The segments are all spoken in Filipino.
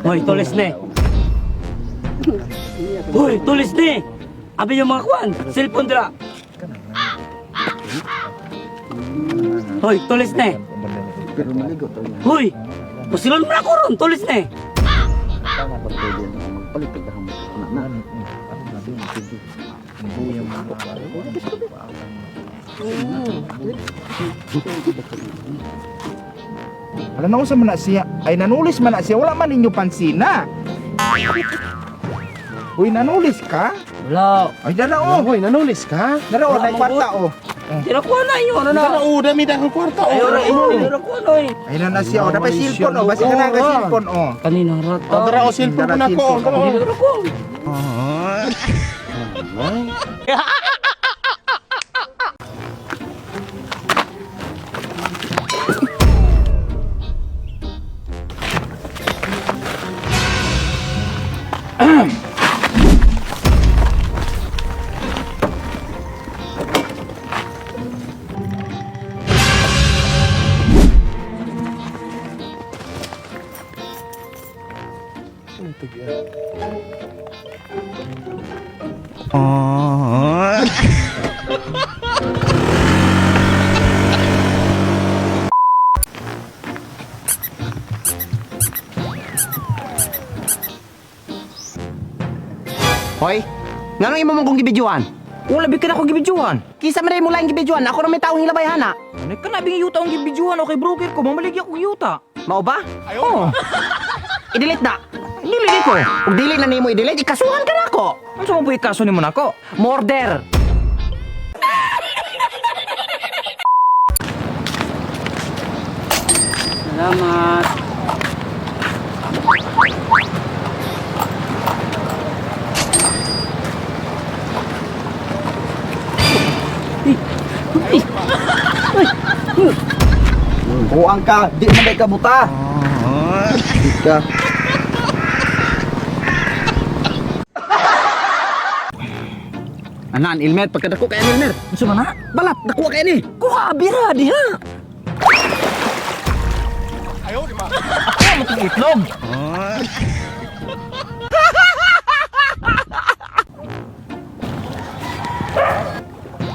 Hoy, tulis ni. Hoy, tulis ni. Abi yung mga kuan, cellphone dira. Hoy, tulis ni. Hoy, pusilon mo na ko ron, tulis ni. Alam na ko sa mana siya. Ay nanulis man na siya. Wala man ninyo pansina. Uy, nanulis ka? Wala. Ay, dala o. Hoy, nanulis ka? Dala o, Wala, tay kwarta o. Tira ko na yun, ano na. Dami dahil kwarta. Ayaw na, tira ko na eh. Ay na siya o. Dapat silpon o. Basta ka na ka silpon o. Kaninang rata. O, dara o, cellphone ko na ko. Tira ko. Hoy, ngano imo mong kong gibidyoan? Wala bi ka na ko gibidyohan. Kisa man mo lang gibidyoan, ako na may taong hilabay hana. Ano ka na bing yuta ang gibidyohan o kay broker ko, mamaligya kong yuta. Mao ba? Oo. I-delete na. Dili ko. Ug dili na nimo i-delete, ikasuhan ka na ako. Ano sa mo po ikaso ni mo nako? Murder. Salamat. Buang ka. Di man ka buta. Di ka. Anan, Ilmer, pagkadako kay Ilmer. Ano man na? Balat, dako kay ni. Kuha bira diha. Ayaw di ba? Ako mo tong itlog.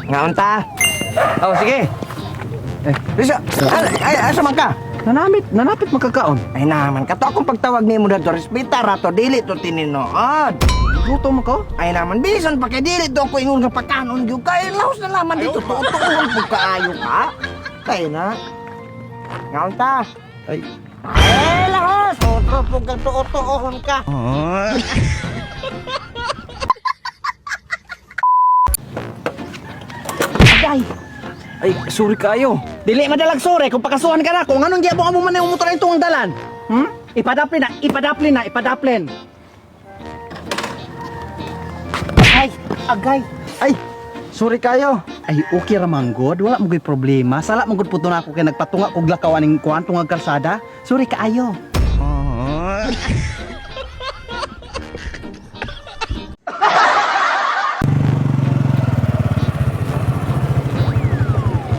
Ngaon ta? Oh, sige. Bisa, asa man ka? Nanapit makakaon. Ay naman, kato akong pagtawag ni mo dito, respeta rato, dili to tininood. Luto mo ko? Ay naman, bisan pa kay dili to ako ingon nga pagkanon gyud kay laos na laman dito, tutuon pug kaayo ka. Kay na. Ngaon ta? Ay. Lahos, otro pug ka tuotoon ka. Agay. Ay, sorry kayo. Dili madalag sore kung pakasuhan ka na kung anong gyapon amo man yung motor ito ang dalan. Ipadaplin na. Ay, agay. Ay, sorry kayo. Ay, okay ra manggod, wala mo gyud problema. Sala manggod puto na ako kay nagpatunga kog lakawan ning kuan tungag kalsada. Sorry kaayo.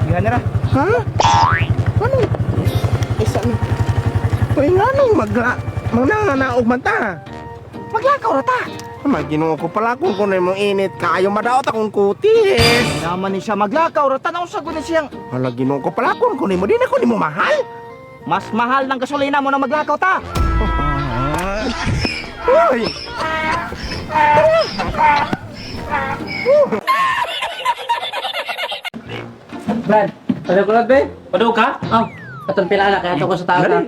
Gihan na. Ha? Ano? Isa ni. Uy, nganong magnanaog man ta? Maglakaw ra ta. Ginoo ko pala kung kunay mong init ka. Ayaw madaot akong kutis. Naman ni siya maglakaw ra tanaw sa gud siyang Hala, ginoo ko pala kung kunay mo. Di na kunay mo mahal. mas mahal ng gasolina mo na maglakaw ta. Uy! Brad, padaw ko lang, be. Padaw ka? Oh, katong pila na, kaya ito ko sa tao na.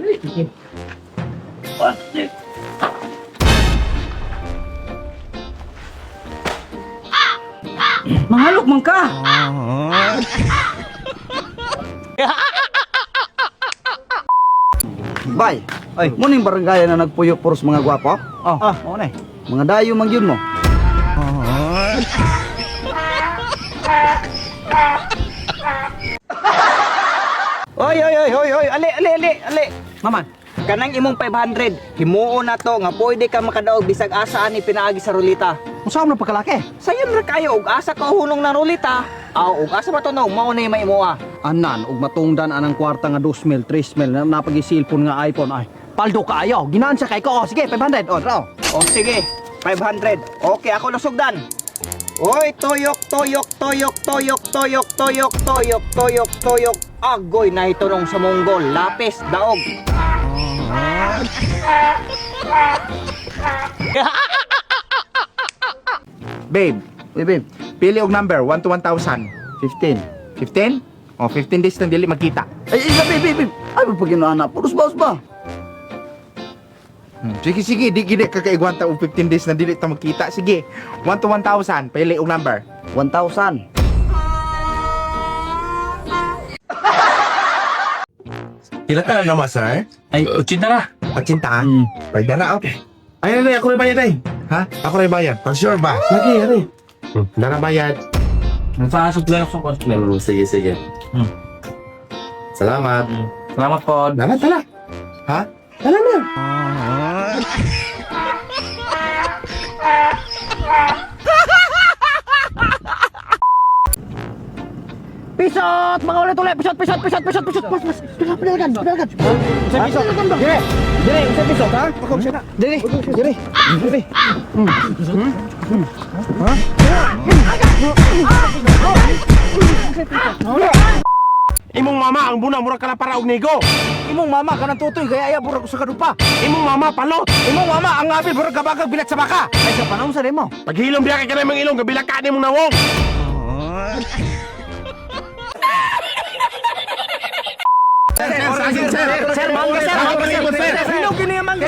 Mahalok man ka. Bay. Ay, mo ning barangay na nagpuyo puros mga gwapo? Oh, oo na. Mga dayo man gyud mo. Oy, ali. Maman, kanang imong 500, himuon na to nga pwede ka makadaog bisag asa ani pinaagi sa rulita. Unsa man pagkalaki? Sayon ra kayo og asa ka hunong na rulita. Aw, og asa ba to no? Mao na maimuha. Anan, ug matungdan anang kwarta nga 2,000, 3,000 na napagi cellphone nga iPhone ay. Paldo kaayo. Ginaan siya kay ko. Oh, sige, 500. Oh, raw. O sige, 500. Okay, ako lusugdan. Oy, toyok, toyok, toyok, toyok, toyok, toyok, toyok, toyok, toyok. Agoy na itunong sa Monggol. Lapis, daog. Babe, Babe, pili og number 1 to 1,000. 15. 15? O, 15 days nang dili magkita. Ay, babe. Ay, pagpaginoan na. Puros baos ba? Sige, di gid kakaigwanta og 15 days na dili ta magkita. Sige, 1 to 1,000, pili og number. 1,000. Kila ka na naman, sir? Ay, 80 na. Pagcintaan? Pwede na, okay. Ay, ako rin bayad ay. Ha? Ako rin bayad. Pag sure ba? Sige, ano Dara bayad. Nagpasok lang ako sa konti. Sige. Salamat. Salamat po. Tala. Ha? Tala na. Pisot! Mga ulit-ulit! Pisot! Pinalgan! Pisot! Dire! Isa pisot, ha? Dire! Imong mama ang buna murag kala para og nigo. Imong mama ka ng tutoy, kaya burag sa kadupa. Imong mama palot. Imong mama ang abil, burag kabagag bilat sa baka. Ay, sa panahon sa mo. Paghilom biya kay kanay mga ilong gabila ka nimong nawong. Sir, mangga, sir. Sino kini ang mangga?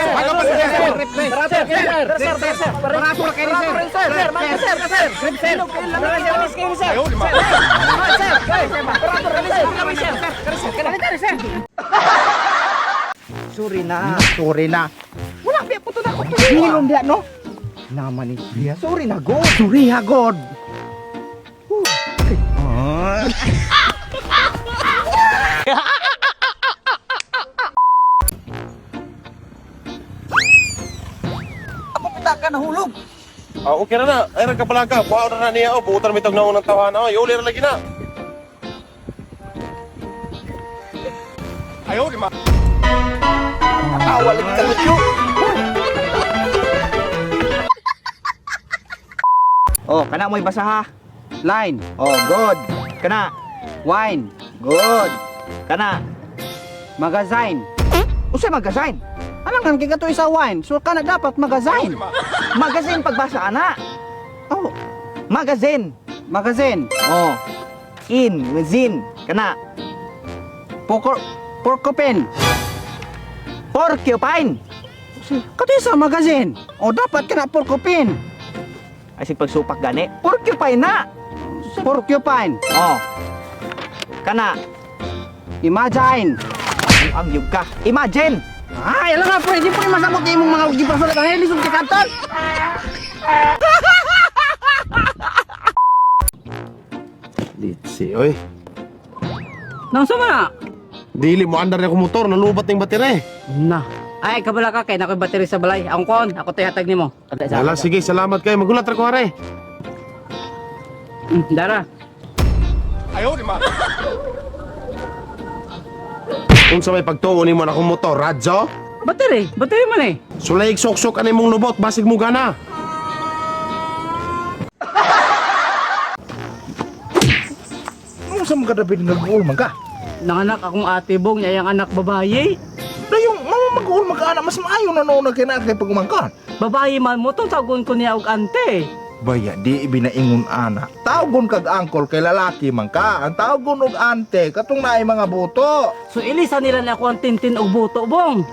Sorry na. Wala biya puto na ko. Hilom biya no. Naman ni biya. Sorry na god. Sorry ha god. Ako pita ka nahulog. Okay na. Ay nagkapalaga. Buhaw na niya o. Buutan mi tog naong ng tawanan. Ay, uli na lagi na. Ayaw, di ma. Tawa lagi ka lutyo. Oh, kana mo'y basaha. Line. Oh, good. Kana. Wine. Good. Kana. Magazine. Usay magazine? Alangan kay kato isa wine. So kana dapat magazine. Magazine pagbasa ana. Oh. Magazine. Oh. Zin. Kana. Porcupine. Kato isa magazine. Oh, dapat kana porcupine. Ay sig pagsupak gani. Porcupine na. Porcupine. Oh. Kana. Imagine. Ang yug ka. Imagine. Ay, alam nga, pwede po yung masamot yung mga gipasulat. Ay, lisong kikaton. Litsi, oy. Nang sama na. Dili mo andar ako motor. Nalubat ng batire. Na. Ay, kabala ka kay nakoy battery sa balay. Ang kon, ako tayatag nimo. Wala, sige. Salamat kayo. Magulat ako, are. Dara. Ayaw, di ma. Kung sa may pagtuon mo na akong motor, radyo? Battery man eh. Sulaig sok-sok anay mong lubot, basig mo gana. Ano sa mga David nag-uul man ka? Nanganak akong ate bong, yayang anak babaye. Na yung mga mag-uul mag-anak, mas maayo na noon na kinakay pag umangkan. Babaye man mo, itong tagon ko niya og ante. Baya, di ibinaingon anak. Tawgon kag angkol kay lalaki man ka. Ang tawgon og ante, katong naay mga buto. So ilisa nila na ako ang tintin og buto bong.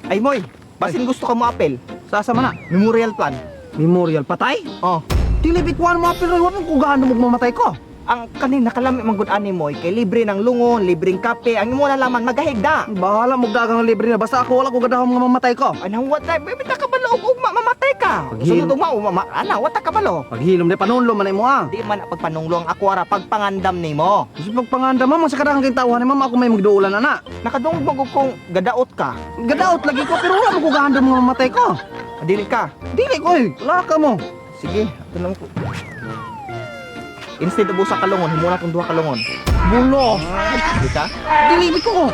Ay moy, basin gusto ka mo apel. Sasama na. Memorial plan. Memorial patay? Oh. Dili bitwan mo apil ray wala ko gaano magmamatay ko. Ang kanina kalami manggod ani moy kay libre ng lungon, libreng kape, ang imo na laman magahigda. Bahala mo dagang libre na basta ako wala ko gadahom nga mamatay ko. Anong wata, bibita ka ba og ugma mamatay ka? Sunod ugma, ana wata ka balo. Paghilom de panunlo man mo ah. Di man pagpanunglo ang ako ara pagpangandam nimo. Kasi pagpanganda mo sa kadang kay tawhan ni mama ako may magduulan ana. Nakadungog magug kong gadaot ka. Gadaot lagi ko pero wala ko gahandom nga mamatay ko. Dili ka. Dili ko eh. Wala ka mo. Sige, ato lang ko. Instead of usa ka lungon, himo na tong duha ka lungon. Bulo. Di ka? Dili ko.